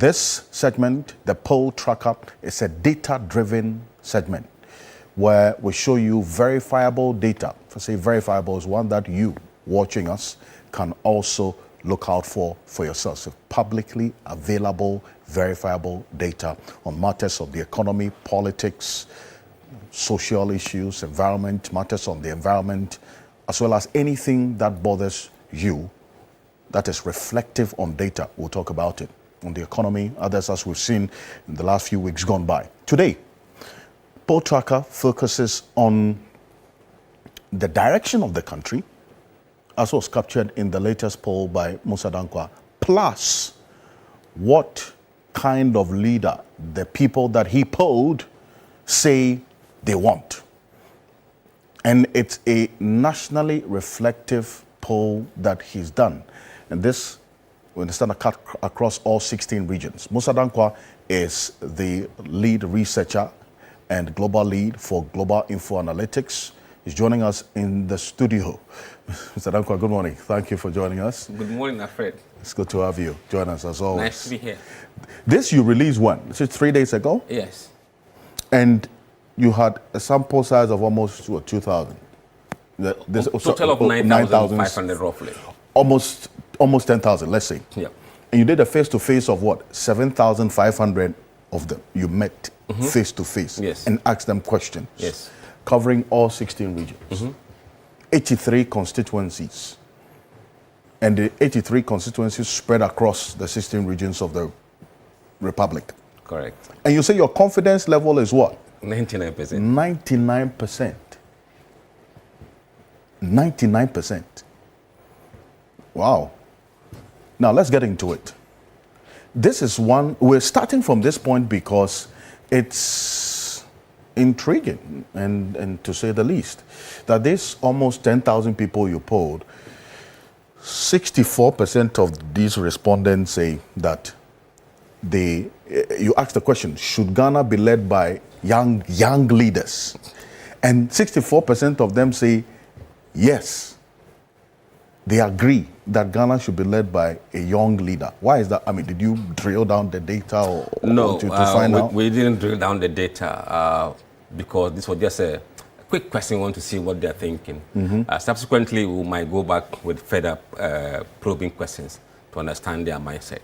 This segment, the poll tracker, is a data-driven segment where we show you verifiable data. If I say verifiable, is one that you watching us can also look out for yourself. So publicly available, verifiable data on matters of the economy, politics, social issues, environment, matters on the environment, as well as anything that bothers you that is reflective on data. We'll talk about it. On the economy, others as we've seen in the last few weeks gone by. Today, Poll Tracker focuses on the direction of the country, as was captured in the latest poll by Mussa Dankwah, plus what kind of leader the people that he polled say they want. And it's a nationally reflective poll that he's done. And this, we understand, a cut across all 16 regions. Mussa Dankwah is the lead researcher and global lead for Global InfoAnalytics. He's joining us in the studio. Mr. Dankwah, good morning. Thank you for joining us. Good morning, Alfred. It's good to have you join us as always. Nice to be here. This you released when? This is 3 days ago? Yes. And you had a sample size of almost 2,000. Total of 9,500 roughly. Almost 10,000, let's say. Yeah. And you did a face-to-face of what? 7,500 of them you met face-to-face. Yes. And asked them questions. Yes. Covering all 16 regions. 83 constituencies. And the 83 constituencies spread across the 16 regions of the Republic. Correct. And you say your confidence level is what? 99%. 99%. 99%. Wow. Now let's get into it. This is one, we're starting from this point because it's intriguing and to say the least, that this almost 10,000 people you polled, 64% of these respondents say that you ask the question, should Ghana be led by young leaders? And 64% of them say yes. They agree that Ghana should be led by a young leader. Why is that? I mean, did you drill down the data or no, to find out? We didn't drill down the data because this was just a quick question. We want to see what they're thinking. Subsequently, we might go back with further probing questions to understand their mindset.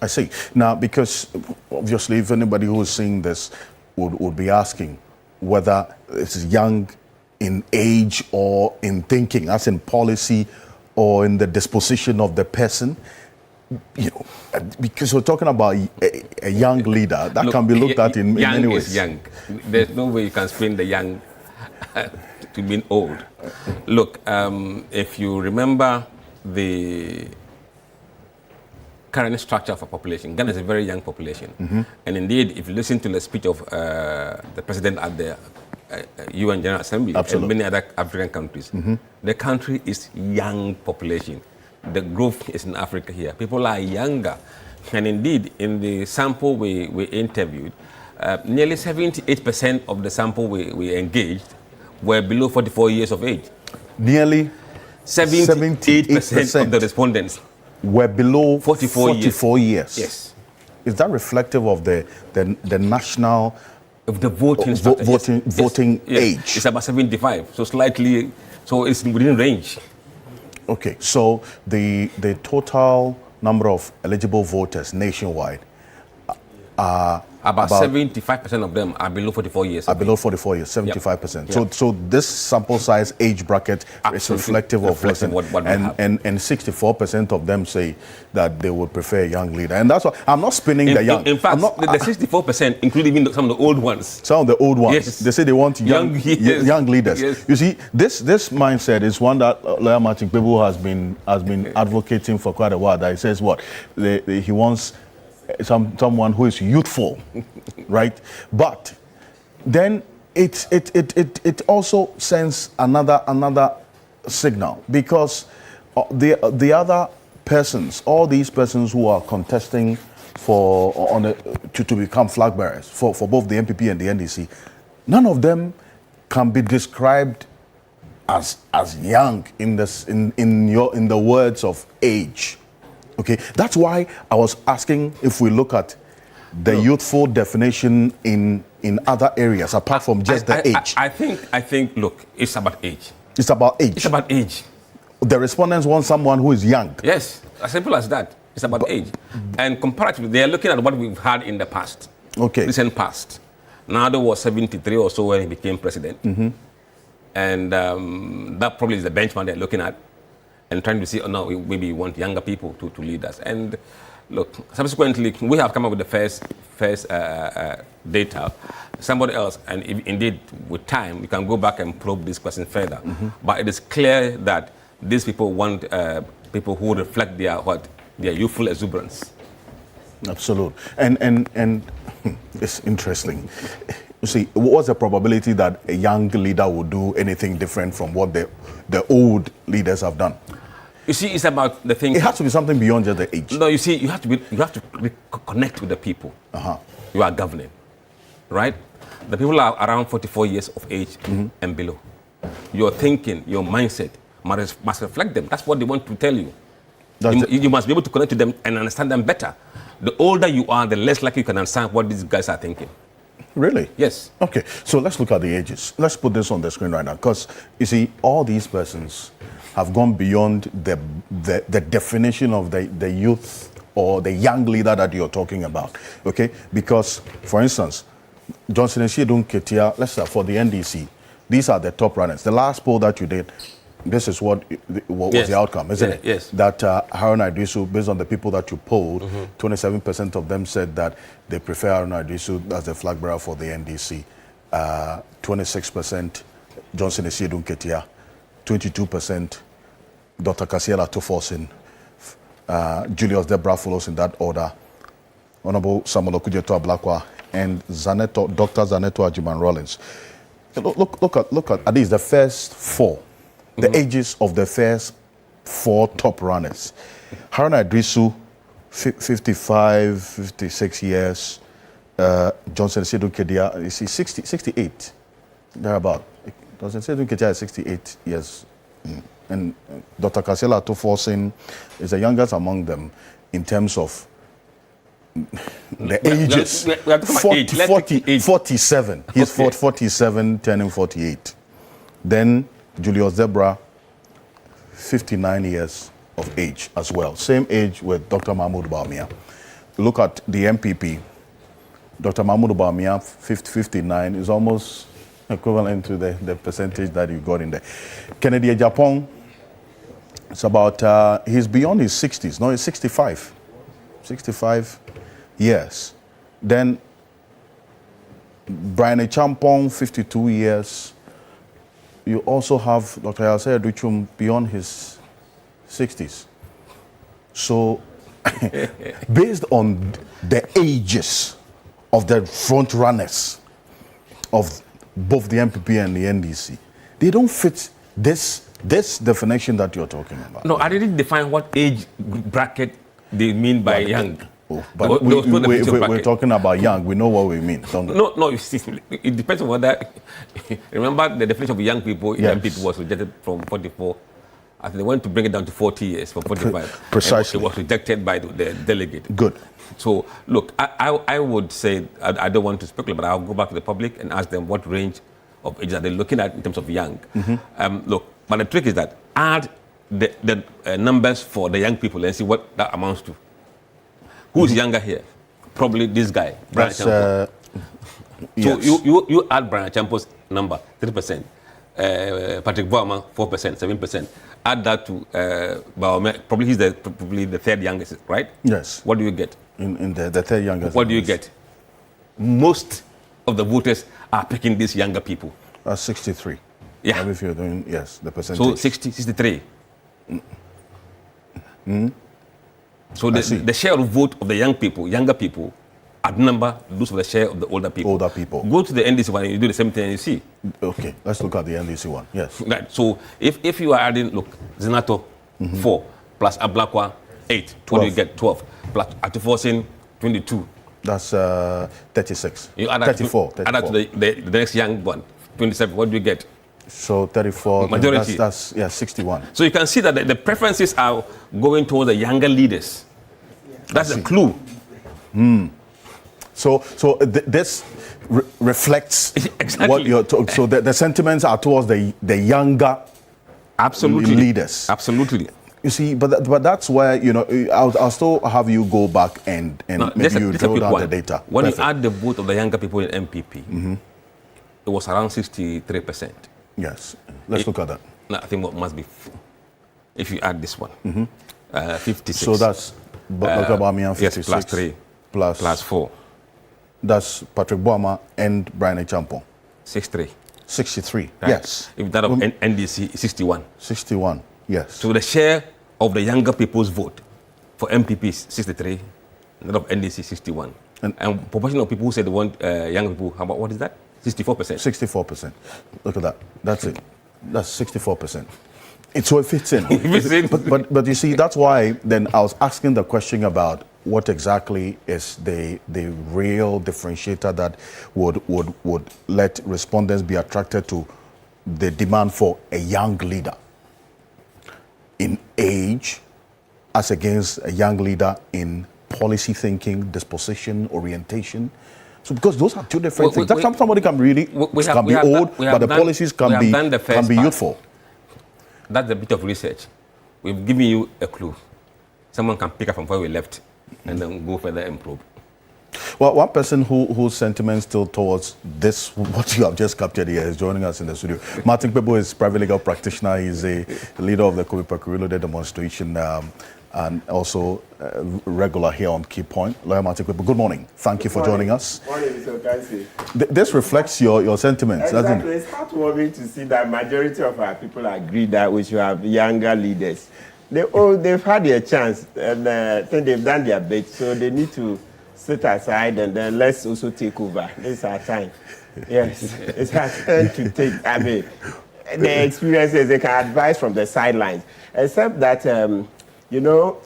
I see. Now, because obviously, if anybody who is seeing this would be asking whether it's young in age or in thinking, as in policy, or in the disposition of the person, you know, because we're talking about a young leader that can be looked at in many ways. Young is young. There's no way you can spin the young to being old. Look, if you remember the current structure of a population, Ghana is a very young population. And indeed, if you listen to the speech of the president at the UN General Assembly and many other African countries, the country is young population. The growth is in Africa here. People are younger. And indeed, in the sample we interviewed, nearly 78% of the sample we engaged were below 44 years of age. Nearly 78% of the respondents were below 44 years. Yes. Is that reflective of the national of the voting voting age? It's about 75, so slightly, so it's within range. Okay, so the total number of eligible voters nationwide are about 75% of them are below 44 years. Are below 44 years, 75%. Yep. So this sample size age bracket is reflective of what and 64% of them say that they would prefer a young leader. And that's why I'm not spinning the young. In fact, the 64% include even some of the old ones. Some of the old ones. Yes. They say they want young leaders. Yes. You see, this mindset is one that Lawyer Martin Kpebu has been advocating for quite a while. That he says what he wants someone who is youthful, right? But then it also sends another signal, because the other persons, all these persons who are contesting to become flag bearers for both the MPP and the NDC, none of them can be described as young in the words of age. Okay, that's why I was asking if we look at the youthful definition in other areas apart from just the age? I think. Look, it's about age. It's about age. It's about age. The respondents want someone who is young. Yes, as simple as that. It's about age. And comparatively, they are looking at what we've had in the past. Okay. Recent past. Nado was 73 or so when he became president. And that probably is the benchmark they're looking at and trying to see, oh no, maybe we want younger people to lead us. And look, subsequently, we have come up with the first data. Somebody else, and indeed, with time, we can go back and probe this question further. But it is clear that these people want people who reflect their youthful exuberance. Absolutely. And it's interesting. You see, what's the probability that a young leader will do anything different from what the old leaders have done? You see, it's about the thing. It has to be something beyond just the age. No, you see, you have to connect with the people. You are governing, right? The people are around 44 years of age and below. Your thinking, your mindset must reflect them. That's what they want to tell you. You must be able to connect to them and understand them better. The older you are, the less likely you can understand what these guys are thinking. Really? Yes. Okay, so let's look at the ages. Let's put this on the screen right now, because you see, all these persons have gone beyond the definition of the youth or the young leader that you're talking about. Okay, because for instance, Johnson and Shedun Ketia, let's say for the NDC, these are the top runners. The last poll that you did, this is what was the outcome, isn't it? Yes. That Harun Idrisu, based on the people that you polled, 27% of them said that they prefer Harun Idrisu as the flag bearer for the NDC. 26% Johnson Shedun Ketia, 22% Dr. Kasiela Toforsin, Julius Debra follows in that order, Honorable Samuel Okudzeto Ablakwa, and Dr. Zaneto Ajiman Rollins. Look at these, the first four. The ages of the first four top runners. Harun Idrisu, 55, 56 years. Johnson Shedun Ketia, you see, 68, thereabout. Johnson Shedun Ketia is 68 years. And Dr. Kasiela Toforsin is the youngest among them in terms of the ages. 47. He's 47, turning 48. Then Julius Debra, 59 years of age as well. Same age with Dr. Mahmoud Bawumia. Look at the MPP. Dr. Mahmoud Bawumia, 59, is almost equivalent to the percentage that you got in there. Kennedy Ejapong, it's about, he's beyond his 60s. No, he's 65. 65 years. Then Brian Echampong, 52 years. You also have Dr. Yasser Duchum beyond his 60s. So, based on the ages of the front runners of both the MPP and the NDC, they don't fit this definition that you're talking about. No, I didn't define what age bracket they mean by young. But we're talking about young. We know what we mean. No, you see, it depends on whether. Remember, the definition of young people in MPP was rejected from 44. I think they went to bring it down to 40 years from 45. Precisely. It was rejected by the delegate. Good. So, look, I would say, I don't want to speculate, but I'll go back to the public and ask them what range of ages are they looking at in terms of young. Look, but the trick is that add the numbers for the young people and see what that amounts to. Who's younger here? Probably this guy, Brian Champo. So yes. you add Brian Champo's number, 3%. Patrick Bawumia, 4%, 7%. Add that to Bawumia, probably he's probably the third youngest, right? Yes. What do you get? In the third youngest. What do you get? Most of the voters are picking these younger people. 63. Yeah. If you're doing, yes, the percentage. So 60, 63. So the share of vote of the younger people, outnumber those of the share of the older people. Go to the NDC one and you do the same thing and you see. Okay, let's look at the NDC one. Yes. Right. So if you are adding, look, Zinato 4 plus Ablakwa 8, 12. What do you get? 12 plus Atufosin 22. That's 36. You add 34. Add that to the next young one, 27. What do you get? So 34. Majority. That's 61. So you can see that the preferences are going towards the younger leaders. That's a clue. This reflects exactly what you're talking. So the sentiments are towards the younger leaders. Absolutely. You see, but that's where, you know, I'll still have you go back and maybe you drill down the data. When you add the vote of the younger people in MPP, it was around 63%. Yes. Let's look at that. No, I think what must be, if you add this one, 56. So that's Dr. Bamian 56. Yes, plus 3. Plus 4. That's Patrick Boama and Brian Echampong. 63. Right? Yes. If that of NDC is 61. 61, yes. So the share of the younger people's vote for MPP is 63, that of NDC 61. And proportion of people who said they want younger people, how about, what is that? 64%. 64%. Look at that. That's it. That's 64%. So it fits in. but you see, that's why then I was asking the question about what exactly is the real differentiator that would let respondents be attracted to the demand for a young leader in age as against a young leader in policy thinking, disposition, orientation. So because those are two different things. Somebody can really be old, but the policies can be youthful. That's a bit of research. We've given you a clue. Someone can pick up from where we left and then go further and probe. Well, one person whose sentiments still towards this, what you have just captured here, is joining us in the studio. Martin Kpebo is a private legal practitioner. He's a leader of the Kobe Reloaded demonstration and also regular here on Key Point. Lawyer Martin Kpebo, good morning. Thank you for joining us. Good morning, Mr. Okansi. This reflects your sentiments, doesn't it? It's heartwarming to see that majority of our people agree that we should have younger leaders. They've had their chance and I think they've done their bit, so they need to sit aside and then let's also take over. This is our time. Yes, it's our turn to take, I mean, the experiences, they can advise from the sidelines, except that, you know,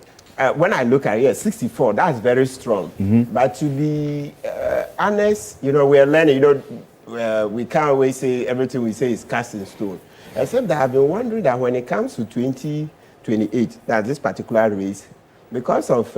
when I look at it, 64, that's very strong. But to be honest, you know, we're learning, you know, we can't always say everything we say is cast in stone. Except that I've been wondering that when it comes to 2028, that this particular race, because of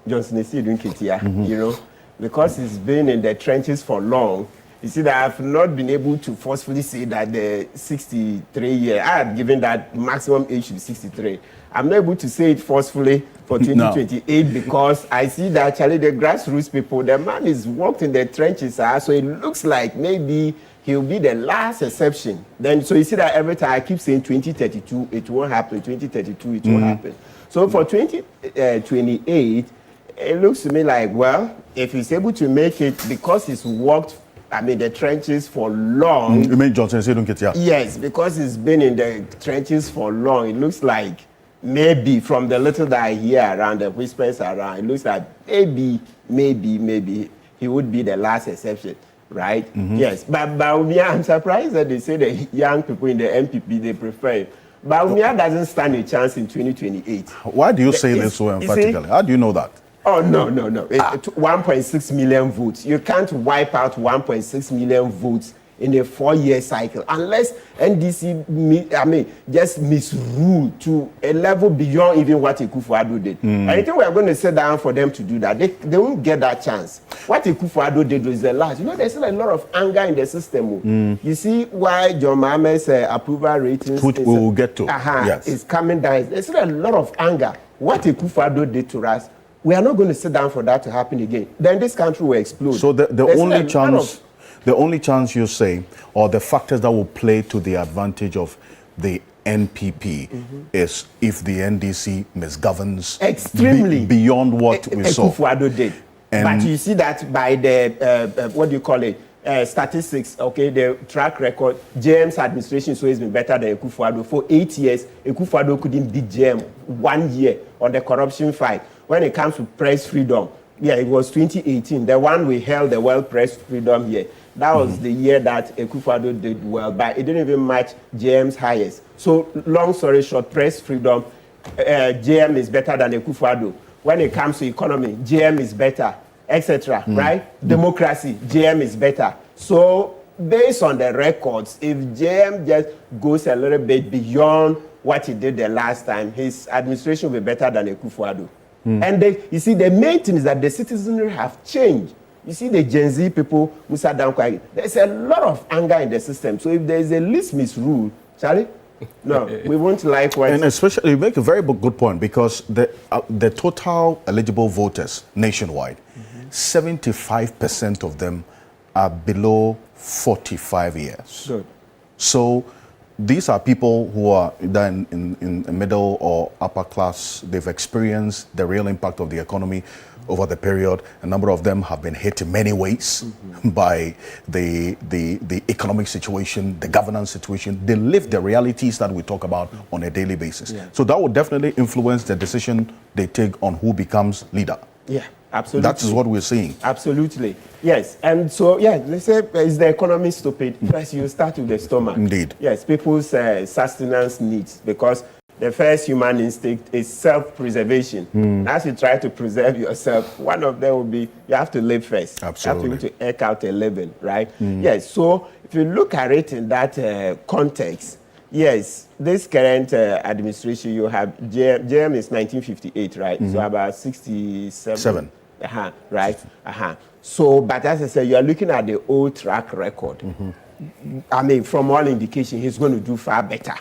Johnson Esi Ketia, you know, because he's been in the trenches for long, you see that I've not been able to forcefully say that the 63 year, I had given that maximum age to be 63. I'm not able to say it forcefully for 2028 because I see that actually the grassroots people, the man is worked in the trenches, so it looks like maybe he'll be the last exception. Then, so you see that every time I keep saying 2032, it won't happen, 2032, it won't happen. So for 2028, it looks to me like, well, if he's able to make it because he's worked, I mean, the trenches for long. You mean Johnson Esi Ketia? Yes, because he's been in the trenches for long. It looks like maybe from the little that I hear around, the whispers around, it looks like maybe he would be the last exception, right? Yes, but Bawumia, I'm surprised that they say the young people in the MPP, they prefer him. Bawumia doesn't stand a chance in 2028. Why do you say this so emphatically? How do you know that? Oh, no. 1.6 million votes. You can't wipe out 1.6 million votes in a 4-year cycle unless NDC, just misrule to a level beyond even what Akufo-Addo did. I think we're going to sit down for them to do that. They won't get that chance. What Akufo-Addo did was the last. You know, there's still a lot of anger in the system. You see why John Mahamad's approval ratings, which we will get to, is coming down. There's still a lot of anger. What Akufo-Addo did to us, we are not going to sit down for that to happen again. Then this country will explode. So the only chance you say, or the factors that will play to the advantage of the NPP is if the NDC misgoverns extremely beyond what we saw. Akufo-Addo did. But you see that by the, what do you call it, statistics, okay, the track record, JM's administration has always been better than Akufo-Addo. For 8 years, Akufo-Addo couldn't beat JM 1 year on the corruption fight. When it comes to press freedom, it was 2018, the one we held the World Press Freedom here. That was the year that Akufo-Addo did well, but it didn't even match JM's highest. So, long story short, press freedom, JM is better than Akufo-Addo. When it comes to economy, JM is better, etc. Right? Democracy, JM is better. So, based on the records, if JM just goes a little bit beyond what he did the last time, his administration will be better than Akufo-Addo. And you see, the main thing is that the citizenry have changed. You see the Gen Z people, Mussa Dankwah, there's a lot of anger in the system. So if there's a least misrule, Charlie, no, we won't like what... And especially, you make a very good point, because the total eligible voters nationwide, 75% of them are below 45 years. Good. So these are people who are then in middle or upper class. They've experienced the real impact of the economy over the period. A number of them have been hit in many ways by the economic situation, the governance situation. They live the realities that we talk about on a daily basis. Yeah. So that would definitely influence the decision they take on who becomes leader. Yeah, absolutely. That is what we're seeing. Absolutely. Yes. And so, yeah, let's say, is the economy stupid? First, you start with the stomach. Indeed. Yes, people's sustenance needs, because the first human instinct is self-preservation. As you try to preserve yourself, one of them will be you have to live first. Absolutely. You have to eke out a living, right? Yes, so if you look at it in that context, yes, this current administration, you have JM is 1958, right? So about 67. Right? So, but as I said, you are looking at the old track record. I mean, from all indication, he's going to do far better.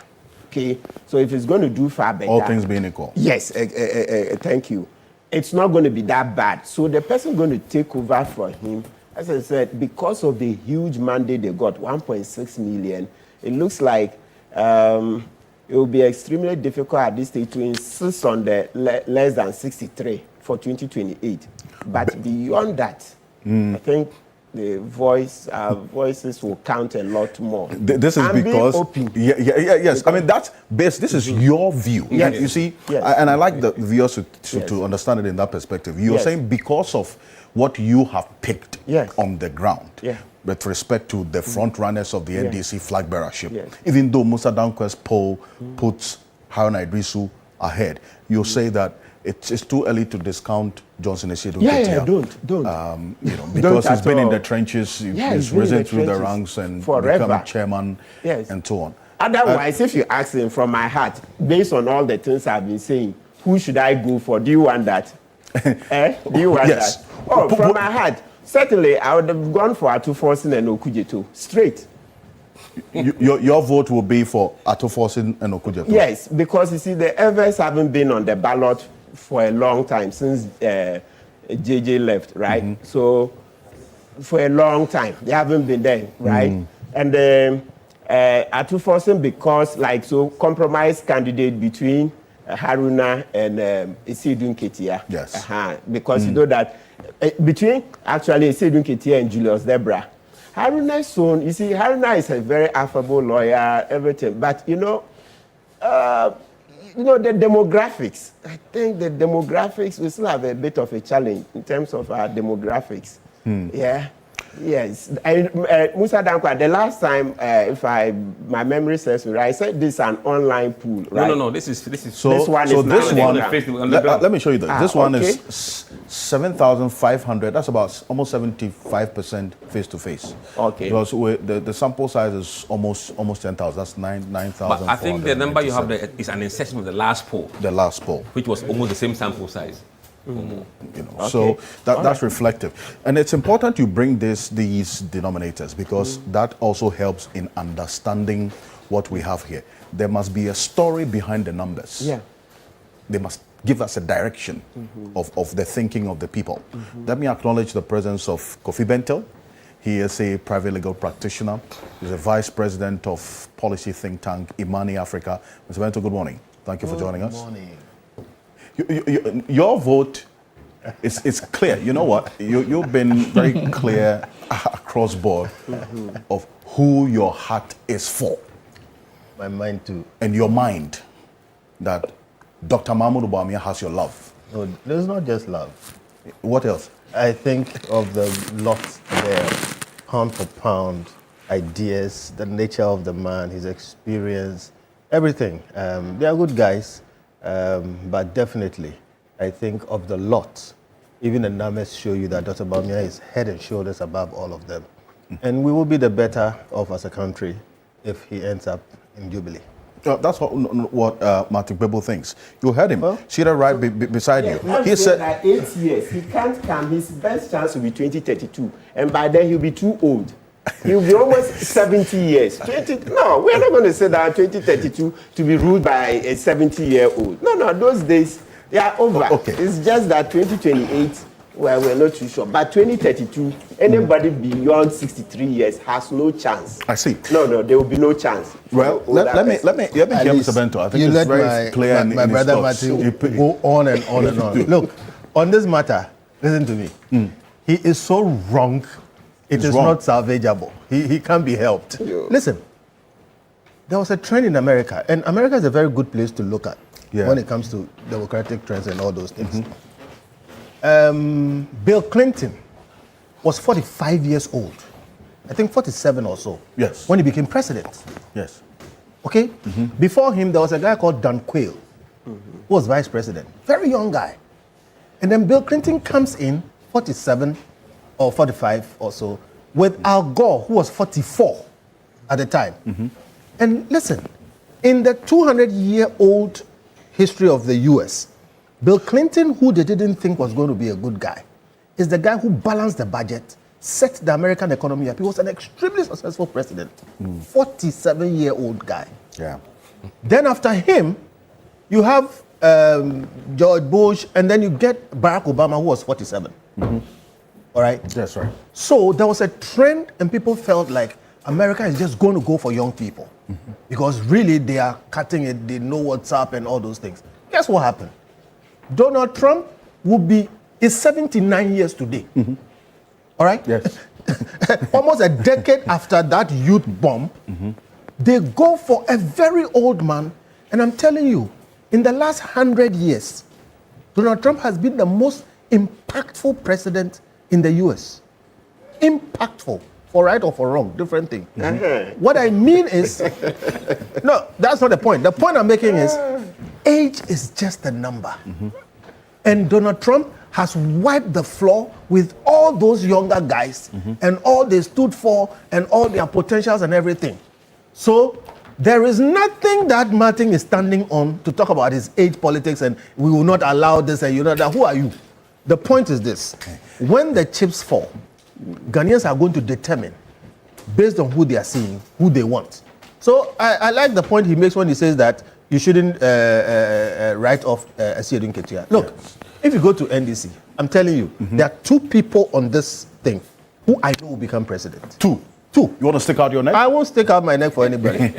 Okay, so if he's going to do far better, all things being equal. Yes, thank you. It's not going to be that bad. So the person going to take over for him, as I said, because of the huge mandate they got, 1.6 million, it looks like it will be extremely difficult at this stage to insist on the less than 63 for 2028. But beyond that, I think the voices will count a lot more. This is because yes. I mean, that's based. This is your view. Yes. You see, and I like the viewers to understand it in that perspective. You're saying because of what you have picked on the ground, with respect to the front runners of the NDC flag bearership, even though Mussa Dankwah's poll puts Haruna Idrisu ahead, you say that it's too early to discount Johnson Esiedu. Don't. You know, because he's been in the trenches, he's risen through the ranks and become chairman, and so on. Otherwise, if you ask him from my heart, based on all the things I've been saying, who should I go for? Do you want that? Do you want that? Oh, from my heart, certainly I would have gone for Atuforsin and Okujeto straight. Your vote will be for Atuforsin and Okujeto? Yes, because you see, the Evers haven't been on the ballot for a long time, since JJ left, right? So for a long time they haven't been there, right? And Atuforsin, because like compromise candidate between Haruna and Esiedu Nketia. Yes. Because you know that between actually Esiedu Nketia and Julius Debra, Haruna's son, you see, Haruna is a very affable lawyer, everything, but you know, the demographics. I think the demographics, we still have a bit of a challenge in terms of our demographics. Yes. And Mussa Dankwah, the last time, if my memory serves me right, I said this is an online pool, right? No. This is so this one. Let me show you that. This one is 7,500. That's about almost 75% face to face. Okay. Because the sample size is almost 10,000. That's 9,000. But I think the number you have there is an insertion of the last poll. The last poll, which was almost the same sample size. You know, so that's reflective, and it's important you bring these denominators, because that also helps in understanding what we have here. There must be a story behind the numbers. They must give us a direction of the thinking of the people. Let me acknowledge the presence of Kofi Bentel. He is a private legal practitioner. He's a vice president of policy think tank Imani Africa. Mr. Bentel, good morning. Thank you for joining us. Good morning. Your vote is clear. You know what? You've been very clear across board of who your heart is for. My mind too. And your mind, that Dr. Mahmoud Bawumia has your love. No, there's not just love. What else? I think of the lot there, pound for pound, ideas, the nature of the man, his experience, everything. They are good guys. But definitely, I think of the lot, even the numbers show you that Dr. Bawumia is head and shoulders above all of them. And we will be the better off as a country if he ends up in Jubilee. That's what Martin Bebo thinks. You heard him. Seated right beside you. He said that 8 years, he can't come. His best chance will be 2032. And by then, he'll be too old. He'll be almost 70 years. No, we're not going to say that 2032 to be ruled by a 70-year-old. No, those days, they are over. Okay. It's just that 2028, well, we're not too sure. But 2032, anybody beyond 63 years has no chance. I see. No, there will be no chance. Well, let me hear Mr. Bento. I think it's very clear in my his brother thoughts. Martin go on and on and on. Look, on this matter, listen to me. He is so wrong. It is not salvageable. He can't be helped. Listen, there was a trend in America, and America is a very good place to look at when it comes to democratic trends and all those things. Bill Clinton was 45 years old. I think 47 or so. Yes. When he became president. Yes. Okay? Before him, there was a guy called Dankwah, who was vice president. Very young guy. And then Bill Clinton comes in, 47 or 45 or so, with Al Gore, who was 44 at the time. And listen, in the 200-year-old history of the US, Bill Clinton, who they didn't think was going to be a good guy, is the guy who balanced the budget, set the American economy up. He was an extremely successful president. 47-year-old guy. Yeah. Then after him, you have George Bush, and then you get Barack Obama, who was 47. All right? That's right. So there was a trend, and people felt like America is just going to go for young people. Because really, they are cutting it, they know what's up and all those things. Guess what happened? Donald Trump is 79 years today. All right? Yes. Almost a decade after that youth bomb, they go for a very old man. And I'm telling you, in the last 100 years, Donald Trump has been the most impactful president in the US. Impactful. For right or for wrong, different thing. What I mean is, no, that's not the point. The point I'm making is, age is just a number. And Donald Trump has wiped the floor with all those younger guys and all they stood for and all their potentials and everything. So there is nothing that Martin is standing on to talk about his age politics and we will not allow this and you know that. Who are you? The point is this. When the chips fall, Ghanaians are going to determine, based on who they are seeing, who they want. So I like the point he makes when he says that you shouldn't write off Asiedun Ketia. Look, if you go to NDC, I'm telling you, there are two people on this thing who I know will become president. Two. You want to stick out your neck? I won't stick out my neck for anybody.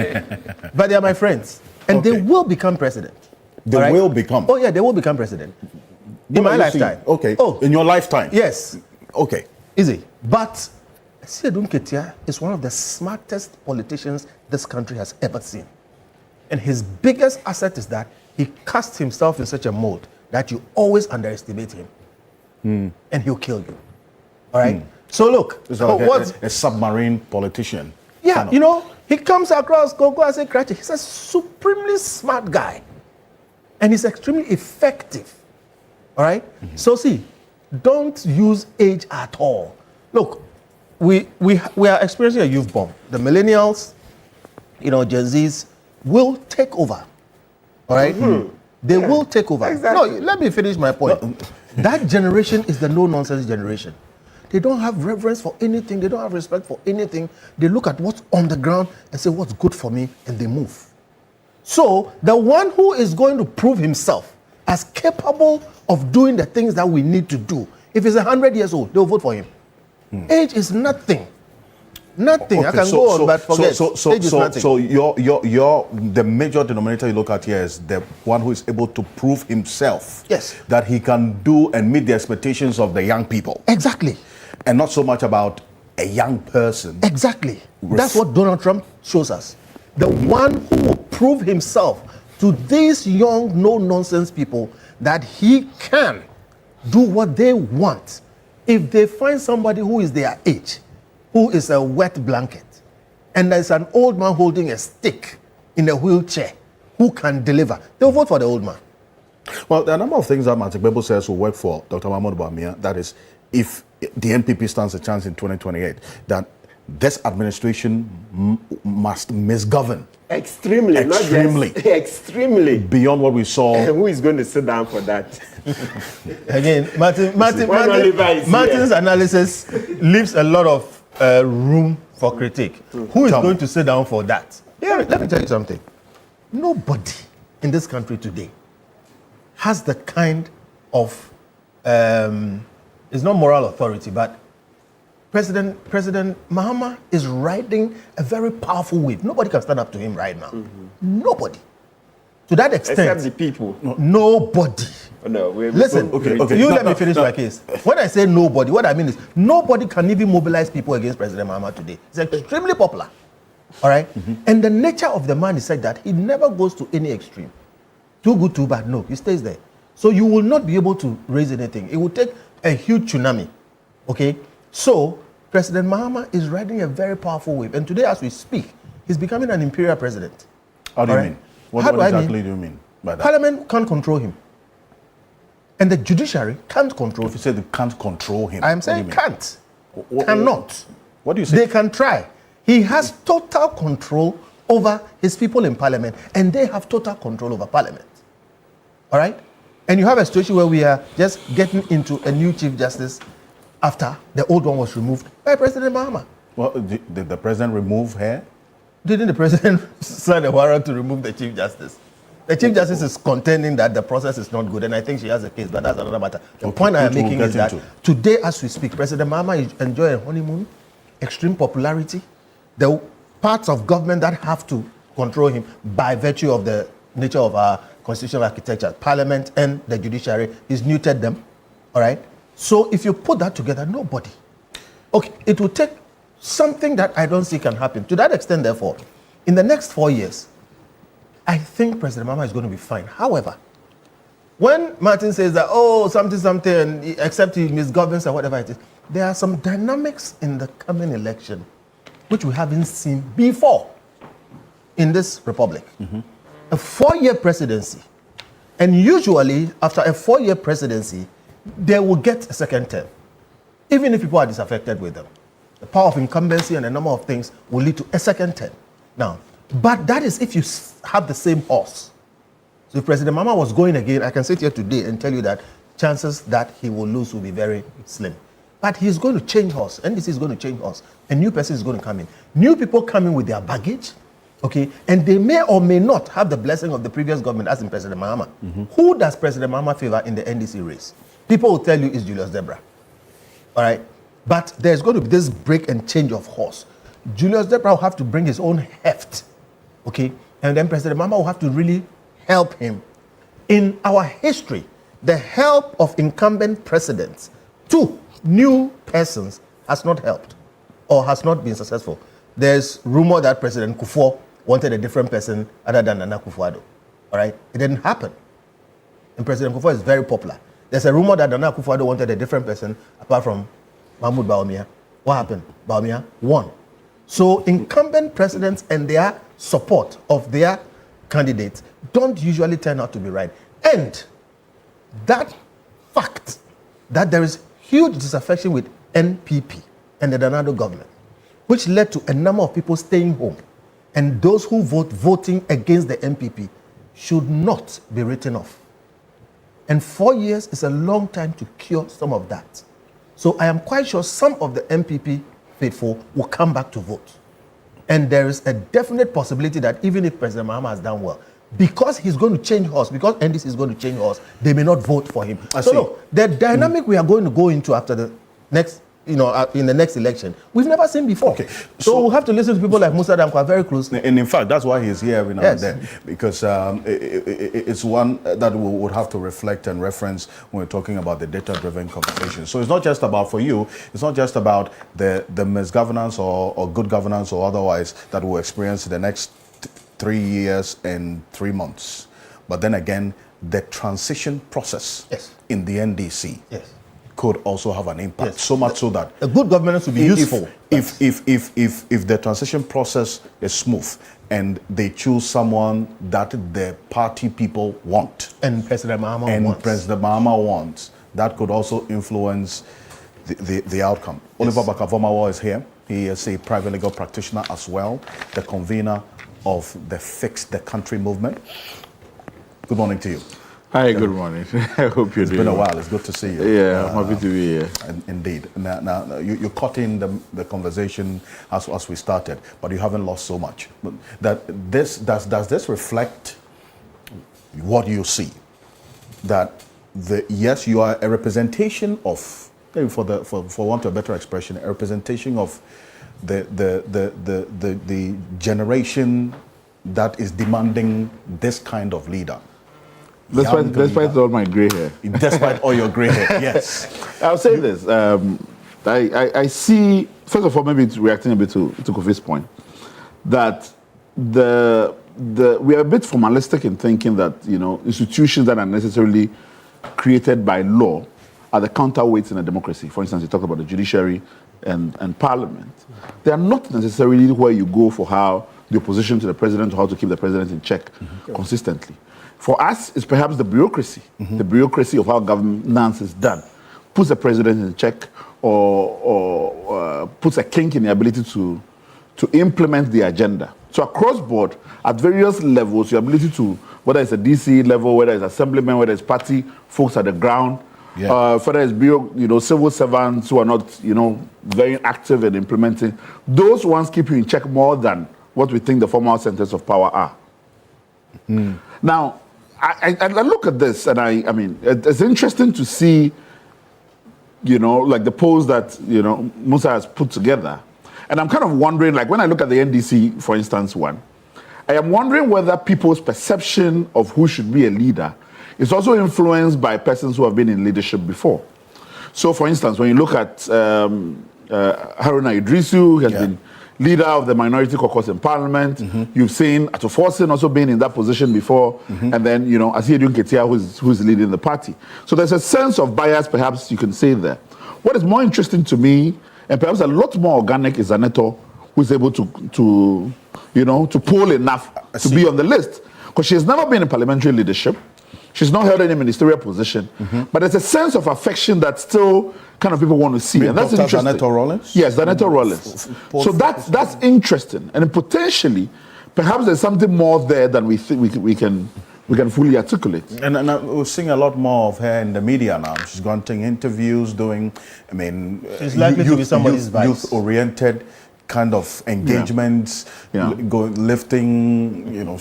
But they are my friends. And they will become president. They will become? Oh, yeah, they will become president. In my lifetime. Okay. Oh. In your lifetime? Yes. Okay. Easy. But Asiedun Ketia is one of the smartest politicians this country has ever seen. And his biggest asset is that he casts himself in such a mold that you always underestimate him. And he'll kill you. All right? So look, a submarine politician. Yeah, kind of. you know, he comes across Gogo as a Krachi. He's a supremely smart guy. And he's extremely effective. All right? So see, don't use age at all. Look, we are experiencing a youth bomb. The millennials, Gen Zs will take over. All right? They will take over. Exactly. No, let me finish my point. That generation is the no-nonsense generation. They don't have reverence for anything. They don't have respect for anything. They look at what's on the ground and say, what's good for me, and they move. So the one who is going to prove himself as capable of doing the things that we need to do, if he's 100 years old, they'll vote for him. Age is nothing. Nothing. Okay, I can go on, but forget. Age is nothing. So the major denominator you look at here is the one who is able to prove himself. Yes. That he can do and meet the expectations of the young people. Exactly. And not so much about a young person. Exactly. That's what Donald Trump shows us. The one who will prove himself to these young, no-nonsense people that he can do what they want. If they find somebody who is their age, who is a wet blanket, and there's an old man holding a stick in a wheelchair who can deliver, they'll vote for the old man. Well, there are a number of things that Martin Bebo says will work for Dr. Mahmoud Bawumia. That is, if the NPP stands a chance in 2028, that this administration must misgovern. Extremely. Extremely. Not just, extremely. Beyond what we saw. And who is going to sit down for that? Again, Martin's here. analysis leaves a lot of room for critique. Who is going to sit down for that? Yeah, let me tell you something. Nobody in this country today has the kind of, it's not moral authority, but President Mahama is riding a very powerful wave. Nobody can stand up to him right now. Nobody. To that extent. Except the people. Nobody. No, listen, let me finish my case. When I say nobody, what I mean is nobody can even mobilize people against President Mahama today. It's extremely popular. All right? And the nature of the man is such that he never goes to any extreme. Too good, too bad. No, he stays there. So you will not be able to raise anything. It will take a huge tsunami. Okay? So, President Mahama is riding a very powerful wave. And today, as we speak, he's becoming an imperial president. How do you mean? What exactly do you mean by that? Parliament can't control him. And the judiciary can't control him. If you say they can't control him, I'm saying can't. Cannot. Cannot. What do you say? They can try. He has total control over his people in Parliament, and they have total control over Parliament. All right? And you have a situation where we are just getting into a new Chief Justice after the old one was removed by President Mahama. Well, did the president remove her? Didn't the president sign a warrant to remove the Chief Justice? The Chief Justice is contending that the process is not good, and I think she has a case, but that's another matter. The point I am making is that today, as we speak, President Mahama is enjoying a honeymoon, extreme popularity. The parts of government that have to control him by virtue of the nature of our constitutional architecture, Parliament and the judiciary, he's neutered them. All right? So if you put that together, nobody. Okay, it will take something that I don't see can happen. To that extent, therefore, in the next 4 years, I think President Mahama is going to be fine. However, when Martin says that, something, except he misgoverns or whatever it is, there are some dynamics in the coming election which we haven't seen before in this republic. A 4-year presidency. And usually, after a 4-year presidency, they will get a second term, even if people are disaffected with them. The power of incumbency and a number of things will lead to a second term. Now, but that is if you have the same horse. So if President Mahama was going again, I can sit here today and tell you that chances that he will lose will be very slim. But he's going to change horse. NDC is going to change horse. A new person is going to come in. New people come in with their baggage, okay? And they may or may not have the blessing of the previous government, as in President Mahama. Who does President Mahama favor in the NDC race? People will tell you it's Julius Debra. All right? But there's going to be this break and change of horse. Julius Debra will have to bring his own heft, okay? And then President Mahama will have to really help him. In our history, the help of incumbent presidents to new persons has not helped or has not been successful. There's rumor that President Kufuor wanted a different person other than Nana Akufo-Addo. All right? It didn't happen. And President Kufuor is very popular. There's a rumor that Nana Akufo-Addo wanted a different person apart from Mahmoud Bawumia. What happened? Bawumia won. So incumbent presidents and their support of their candidates don't usually turn out to be right. And that fact that there is huge disaffection with NPP and the Danado government, which led to a number of people staying home, and those who voting against the NPP should not be written off. And 4 years is a long time to cure some of that. So I am quite sure some of the NPP faithful will come back to vote. And there is a definite possibility that even if President Mahama has done well, because he's going to change horse, because NDC is going to change horse, they may not vote for him. So the dynamic we are going to go into after the next, in the next election, we've never seen before. Okay. So we'll have to listen to people like Mussa Dankwah very closely. And in fact, that's why he's here every now and then, because it's one that we would have to reflect and reference when we're talking about the data-driven conversation. So it's not just about, for you, it's not just about the misgovernance or good governance or otherwise that we'll experience in the next 3 years and 3 months. But then again, the transition process in the NDC could also have an impact. So much so that a good governance will be useful. If the transition process is smooth and they choose someone that the party people want, and President Mahama wants, that could also influence the outcome. Yes. Oliver Bakavomawa is here. He is a private legal practitioner as well, the convener of the Fix the Country movement. Good morning to you. Hi, good morning. I hope you're doing well. It's been a while. It's good to see you. Yeah, I'm happy to be here. Indeed. Now you caught in the conversation as we started, but you haven't lost so much. Does this reflect what you see? That yes, you are a representation of, maybe for want of a better expression, a representation of the generation that is demanding this kind of leader. Despite all my gray hair. Despite all your gray hair, yes. I'll say this. I see, first of all, maybe it's reacting a bit to Kofi's point, that we are a bit formalistic in thinking that, institutions that are necessarily created by law are the counterweights in a democracy. For instance, you talk about the judiciary and parliament. They are not necessarily where you go for how the opposition to the president, or how to keep the president in check consistently. For us, it's perhaps the bureaucracy, the bureaucracy of how governance is done, puts the president in check or puts a kink in the ability to implement the agenda. So across board, at various levels, your ability to, whether it's a DC level, whether it's assemblymen, whether it's party folks at the ground, whether it's civil servants who are not, very active in implementing, those ones keep you in check more than what we think the formal centers of power are. Now, I look at this, and I mean, it's interesting to see, like the polls that, Mussa has put together. And I'm kind of wondering, like when I look at the NDC, for instance, one, I am wondering whether people's perception of who should be a leader is also influenced by persons who have been in leadership before. So, for instance, when you look at Haruna Idrisu, who has been leader of the minority caucus in parliament. You've seen Ato Forson also being in that position before. And then, Asiedun Ketia, who's leading the party. So there's a sense of bias, perhaps you can say there. What is more interesting to me, and perhaps a lot more organic, is Aneto, who's able to pull enough to be on the list. Because she has never been in parliamentary leadership. She's not held any ministerial position. But there's a sense of affection that still kind of people want to see. And that's interesting. Zaneto Rollins? Yes, Zaneto Rollins. So that's interesting. And potentially, perhaps there's something more there than we think we can fully articulate. And we're seeing a lot more of her in the media now. She's gone to interviews, doing, she's likely to be somebody's vice. Youth-oriented kind of engagements, lifting,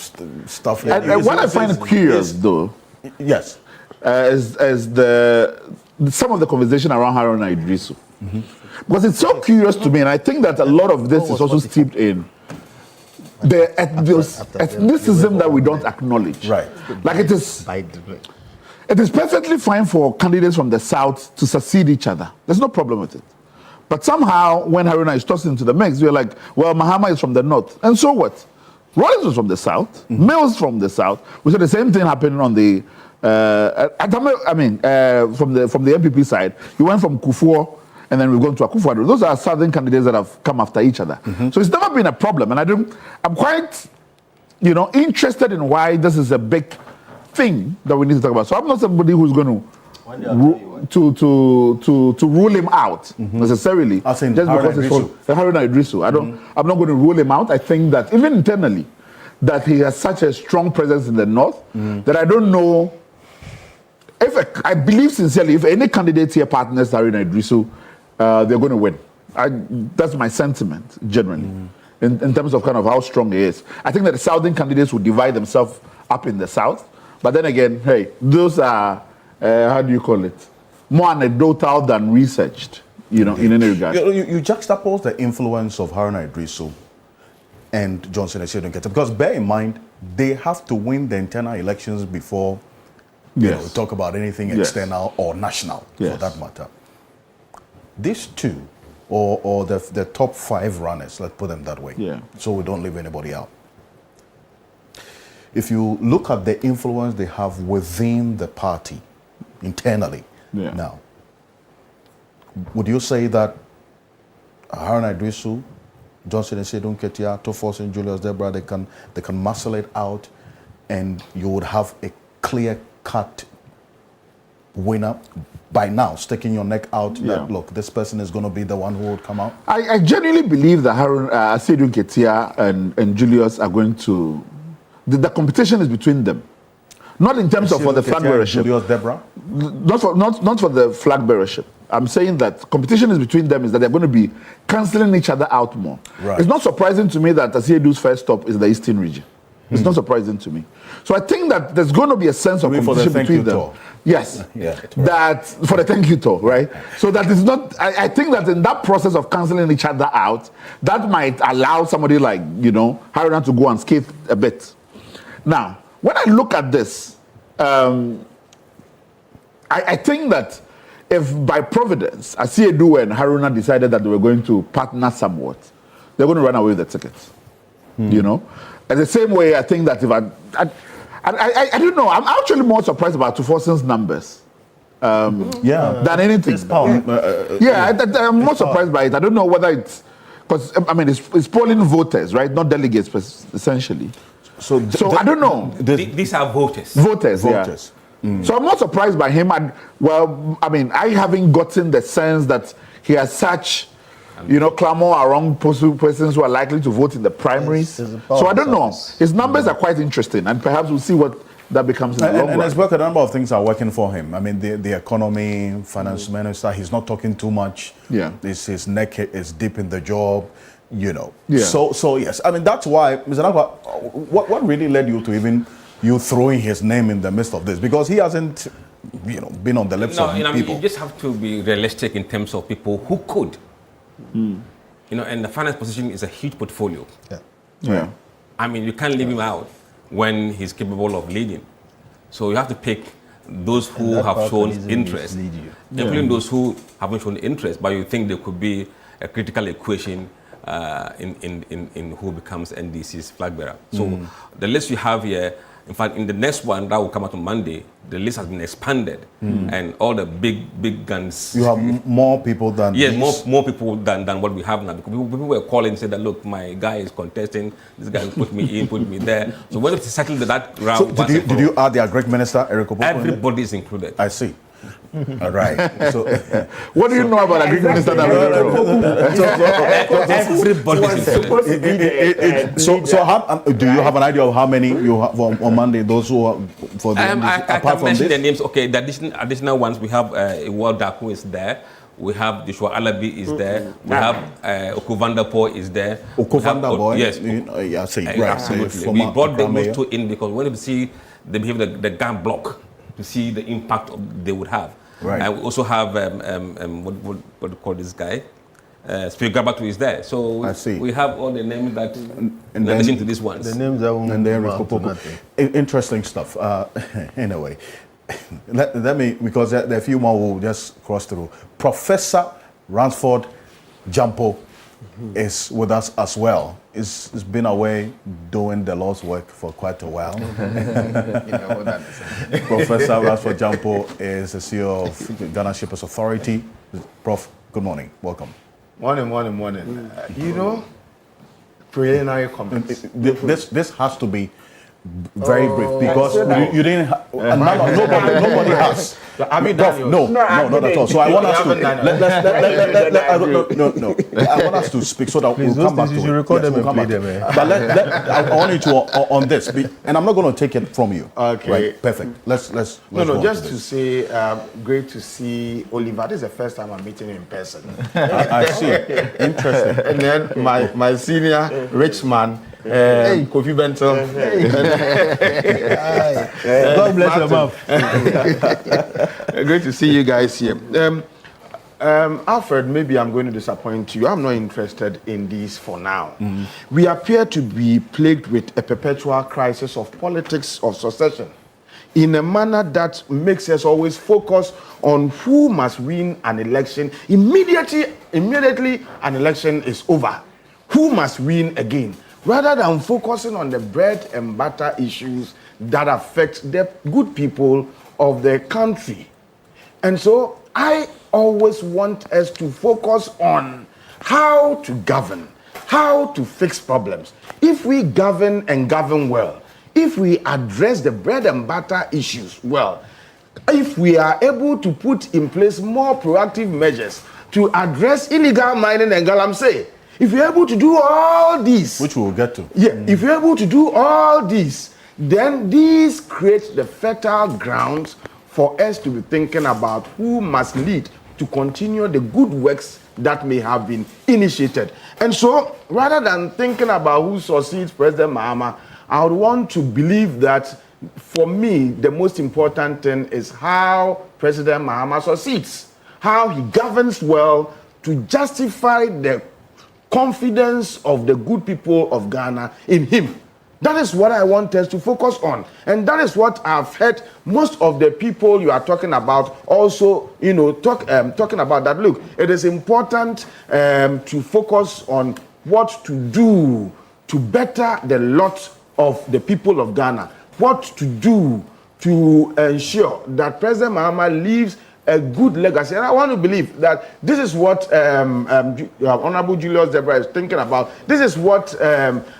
stuff. And what I find curious, though, yes, is some of the conversation around Haruna Idrisu. Because it's so curious to me, and I think that a lot of this is also steeped in the ethnicism that we don't acknowledge. Right. Like it is perfectly fine for candidates from the South to succeed each other. There's no problem with it. But somehow, when Haruna is tossed into the mix, we're like, well, Mahama is from the North. And so what? Rollins was from the South. Mills from the South. We saw the same thing happening on the, from the MPP side. You went from Kufuor, and then we've gone to Akufo-Addo. Those are southern candidates that have come after each other. So it's never been a problem. And I'm quite, interested in why this is a big thing that we need to talk about. So I'm not somebody who's going to rule him out necessarily. Just because it's Haruna Idrisu. I'm not going to rule him out. I think that even internally, that he has such a strong presence in the North that I don't know. I believe sincerely, if any candidate here partners Haruna Idrisu, they're going to win. That's my sentiment generally, in terms of kind of how strong he is. I think that the Southern candidates will divide themselves up in the South, but then again, hey, those are. How do you call it? More anecdotal than researched, in any regard. You juxtapose the influence of Haruna Idrisu and Johnson Asiedun Ketia, because bear in mind, they have to win the internal elections before we talk about anything external or national, for that matter. These two, or the top 5 runners, let's put them that way, so we don't leave anybody out. If you look at the influence they have within the party, internally now, would you say that Haruna Idrisu, Johnson Asiedun Ketia, Ato Forson, Julius Debra, they can muscle it out, and you would have a clear-cut winner by now, sticking your neck out that, look, this person is going to be the one who would come out? I genuinely believe that Asiedu Nketia and Julius are going to... The competition is between them. Not in terms of for the flag bearership. Julius Deborah? Not for the flag bearership. I'm saying that competition is between them is that they're going to be cancelling each other out more. Right. It's not surprising to me that Asiedu's first stop is the Eastern region. It's not surprising to me. So I think that there's going to be a sense of competition between them. Tour. Yes. Yeah. That for the thank you tour, right? So that is not. I think that in that process of cancelling each other out, that might allow somebody like Haruna to go and skate a bit. Now, when I look at this, I think that if by providence Asiedu and Haruna decided that they were going to partner somewhat, they're going to run away with the tickets. And the same way, I think that if I don't know, I'm actually more surprised about Tufosin's numbers than anything. I'm more surprised by it. I don't know whether it's because it's polling voters, right? Not delegates, but essentially. So I don't know. These are voters. Voters. So I'm not surprised by him. I haven't gotten the sense that he has such, clamor around persons who are likely to vote in the primaries. So I don't know. His numbers are quite interesting, and perhaps we'll see what that becomes in the long run. And it's work. A number of things are working for him. I mean, the economy, finance minister. He's not talking too much. Yeah. His neck is deep in the job. Yeah. So yes. I mean, that's why, Mr. Dankwah, what really led you to even you throwing his name in the midst of this? Because he hasn't, been on the lips of people. You just have to be realistic in terms of people who could. And the finance position is a huge portfolio. Yeah. I mean, you can't leave him out when he's capable of leading. So you have to pick those who have shown interest, including those who haven't shown interest, but you think there could be a critical equation in who becomes NDC's flag bearer. So the list you have here, in fact, in the next one that will come out on Monday, the list has been expanded, and all the big guns. You have more people than more people than what we have now. Because people were calling and said that, look, my guy is contesting. This guy put me in, put me there. So when we settle that round, so did you add the Agric Minister, Eric Opoku? Everybody is included. I see. All right. So, what do you know about Agric Minister? Everybody is included. So how, do you have an idea of how many you have on Monday? Those who are for the I can mention the names. Okay, the additional ones we have. Iwalda who is there. We have Joshua Alabi is there. We have Okuvandapo is there. Okuvandapo, yes. Yeah, see, right. Absolutely. We brought those two in because we wanted to see the behavior, the gang block, to see the impact they would have. Right. And we also have what do you call this guy? Spirit Gabatu is there. So I see. We have all the names that in addition to these ones. The names that won't amount to nothing. Interesting stuff. Anyway, let me, because there are a few more we'll just cross through. Professor Ransford Jampo is with us as well. He's been away doing the Lord's work for quite a while. Professor Ransford Jampo is the CEO of Ghana Shippers Authority. Prof, good morning. Welcome. Morning. Preliminary comments. This has to be very brief because you didn't. Nobody has. No, not at all. So I want us to I want us to speak so that we'll come back to it. You record them and play them. But I want you to on this, and I'm not going to take it from you. Okay. Right. Perfect. Let's go just to to say, great to see Oliver. This is the first time I'm meeting him in person. I see. Interesting. And then my senior rich man. Kofi Benton. God bless your mouth. Great to see you guys here. Alfred, maybe I'm going to disappoint you. I'm not interested in these for now. We appear to be plagued with a perpetual crisis of politics of succession in a manner that makes us always focus on who must win an election. Immediately an election is over. Who must win again? Rather than focusing on the bread and butter issues that affect the good people of the country. And so I always want us to focus on how to govern, how to fix problems. If we govern and govern well, if we address the bread and butter issues well, if we are able to put in place more proactive measures to address illegal mining and galamsey, if you're able to do all these, which we will get to, if you're able to do all these, then these create the fertile grounds for us to be thinking about who must lead to continue the good works that may have been initiated. And so, rather than thinking about who succeeds President Mahama, I would want to believe that, for me, the most important thing is how President Mahama succeeds, how he governs well to justify the confidence of the good people of Ghana in him. That is what I want us to focus on. And that is what I've heard most of the people you are talking about also, talking about that. Look, it is important to focus on what to do to better the lot of the people of Ghana, what to do to ensure that President Mahama leaves a good legacy. And I want to believe that this is what Honorable Julius Deborah is thinking about. This is what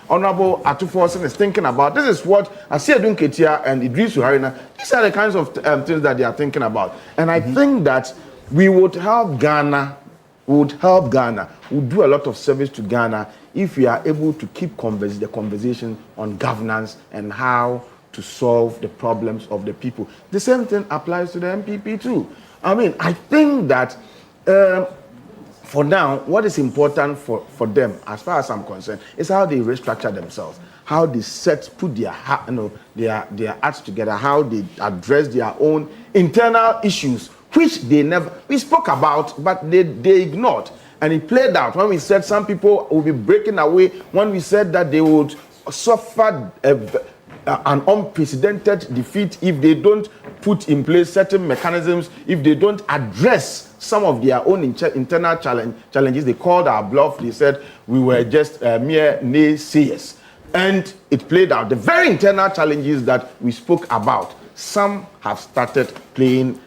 Honorable Atuforsen is thinking about. This is what Asiedun Ketia and Idris Uharina, these are the kinds of things that they are thinking about. And I think that we would help Ghana, would do a lot of service to Ghana if we are able to keep the conversation on governance and how to solve the problems of the people. The same thing applies to the MPP too. I mean, I think that for now, what is important for them, as far as I'm concerned, is how they restructure themselves, how they put their acts together, how they address their own internal issues, which we spoke about, but they ignored. And it played out when we said some people will be breaking away, when we said that they would suffer an unprecedented defeat if they don't put in place certain mechanisms, if they don't address some of their own internal challenges. They called our bluff. They said we were just mere naysayers. And it played out. The very internal challenges that we spoke about, some have started playing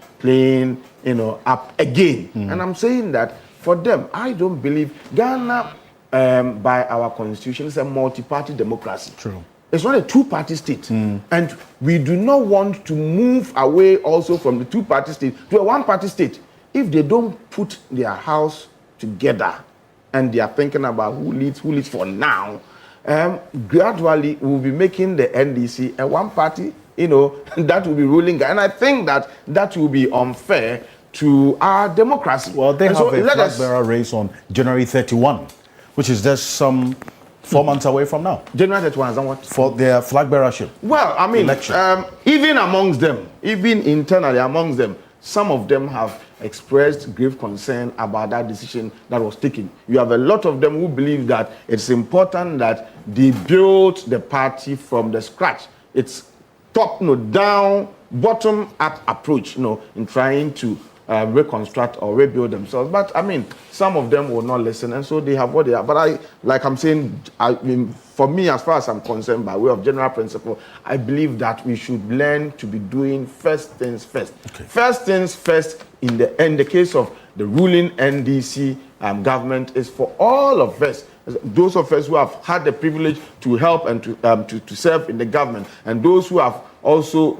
up again. And I'm saying that for them, I don't believe Ghana, by our constitution, is a multi-party democracy. True. It's not a two-party state. And we do not want to move away also from the two-party state to a one-party state. If they don't put their house together and they are thinking about who leads for now, gradually we'll be making the NDC a one-party, that will be ruling. And I think that will be unfair to our democracy. Well, they have a flag bearer race on January 31, which is just some 4 months away from now. January 31 is what? For their flag bearership. Well, I mean, even amongst them, even internally amongst them, some of them have expressed grave concern about that decision that was taken. You have a lot of them who believe that it's important that they build the party from the scratch. It's top-down, bottom-up approach, in trying to reconstruct or rebuild themselves. But I mean, some of them will not listen, and so they have what they are. But for me, as far as I'm concerned, by way of general principle, I believe that we should learn to be doing first things first. Okay. First things first in the case of the ruling NDC government is for all of us, those of us who have had the privilege to help and to serve in the government, and those who are also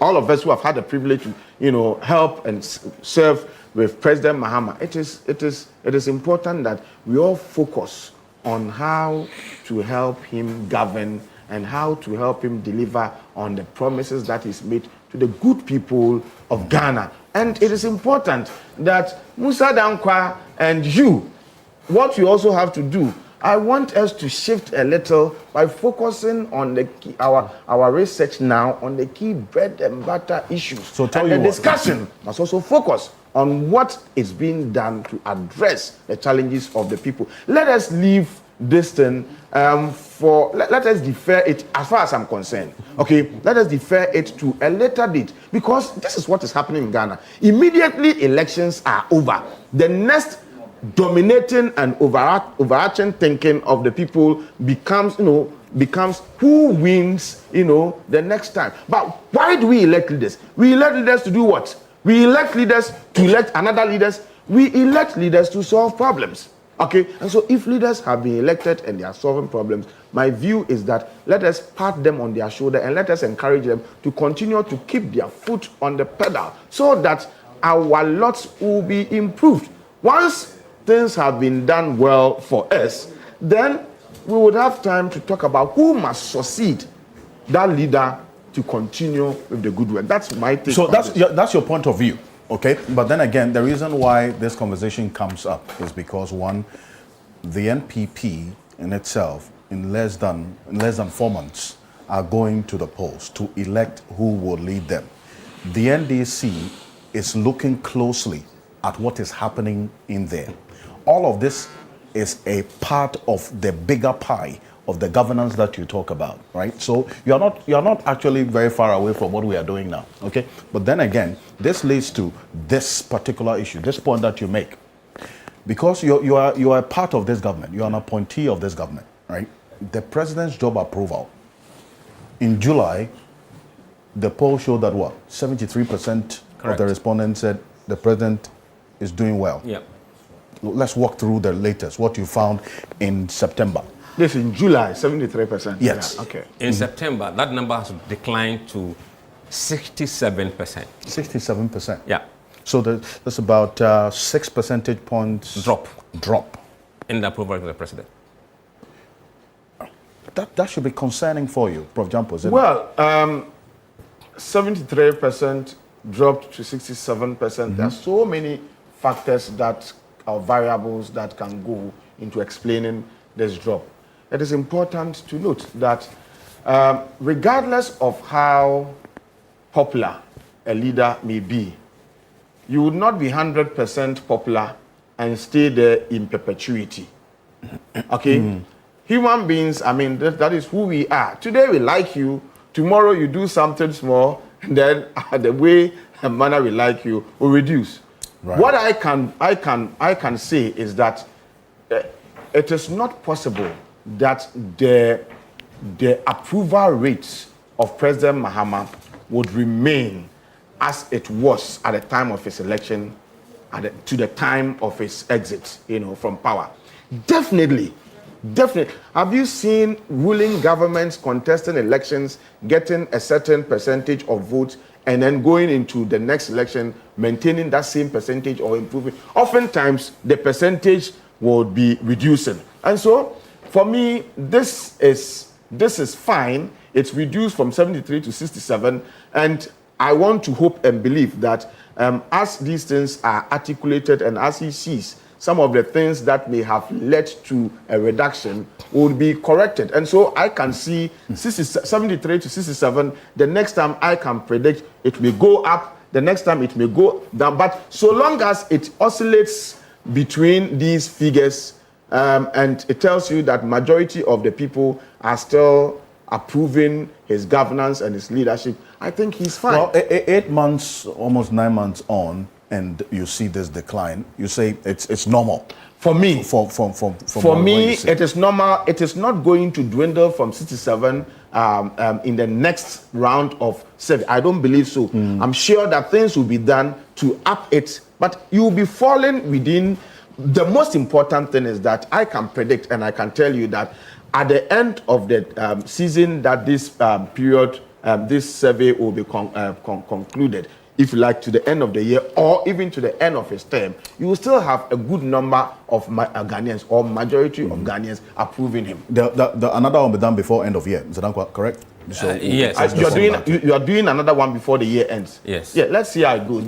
all of us who have had the privilege to help and serve with President Mahama. It is important that we all focus on how to help him govern and how to help him deliver on the promises that he's made to the good people of Ghana. And it is important that Mussa Dankwah and you, what you also have to do, I want us to shift a little by focusing on the key, our research now on the key bread and butter issues. So the discussion must also focus on what is being done to address the challenges of the people. Let us leave this thing let us defer it, as far as I'm concerned. Okay, let us defer it to a later date, because this is what is happening in Ghana. Immediately elections are over, the next dominating and overarching thinking of the people becomes who wins, the next time. But why do we elect leaders? We elect leaders to do what? We elect leaders to elect another leaders. We elect leaders to solve problems. Okay, and so if leaders have been elected and they are solving problems, my view is that let us pat them on their shoulder and let us encourage them to continue to keep their foot on the pedal so that our lots will be improved. Once things have been done well for us, then we would have time to talk about who must succeed that leader to continue with the good work. That's my take. So that's your point of view, okay? But then again, the reason why this conversation comes up is because one, the NPP in itself, in less than 4 months, are going to the polls to elect who will lead them. The NDC is looking closely at what is happening in there. All of this is a part of the bigger pie of the governance that you talk about, right? So you're not actually very far away from what we are doing now, okay? But then again, this leads to this particular issue, this point that you make. Because you are a part of this government, you are an appointee of this government, right? The president's job approval. In July, the poll showed that what? 73% of the respondents said the president is doing well. Yeah. Let's walk through the latest, what you found in September. This in July, 73%. Yes. Yeah, okay. In September, that number has declined to 67%. 67%. Yeah. So that's about 6 percentage points Drop in the approval of the president. That should be concerning for you, Prof. Jampo, isn't it? Well, 73% dropped to 67%. There are so many factors that are variables that can go into explaining this drop. It is important to note that regardless of how popular a leader may be, you would not be 100% popular and stay there in perpetuity. Okay? Human beings, I mean, that is who we are. Today we like you, tomorrow you do something small, and then the way and manner we like you will reduce. Right. What I can say is that it is not possible that the approval rates of President Mahama would remain as it was at the time of his election, to the time of his exit, from power. Definitely. Have you seen ruling governments contesting elections, getting a certain percentage of votes, and then going into the next election, maintaining that same percentage or improving? Oftentimes, the percentage will be reducing. And so, for me, this is fine. It's reduced from 73 to 67, and I want to hope and believe that as these things are articulated and as he sees some of the things that may have led to a reduction will be corrected. And so I can see 73 to 67. The next time I can predict it may go up. The next time it may go down. But so long as it oscillates between these figures, and it tells you that majority of the people are still approving his governance and his leadership, I think he's fine. Well, 8 months, almost 9 months on, and you see this decline, you say it's normal. For me, for me, it is normal. It is not going to dwindle from 67 in the next round of survey. I don't believe so. I'm sure that things will be done to up it, but you will be falling within. The most important thing is that I can predict and I can tell you that at the end of the season that this period, this survey will be concluded, if you like, to the end of the year or even to the end of his term, you will still have a good number of Ghanaians or majority of Ghanaians approving him. Another one will be done before end of year. Is that correct? So yes. You are doing another one before the year ends. Yes. Yeah, let's see how it goes.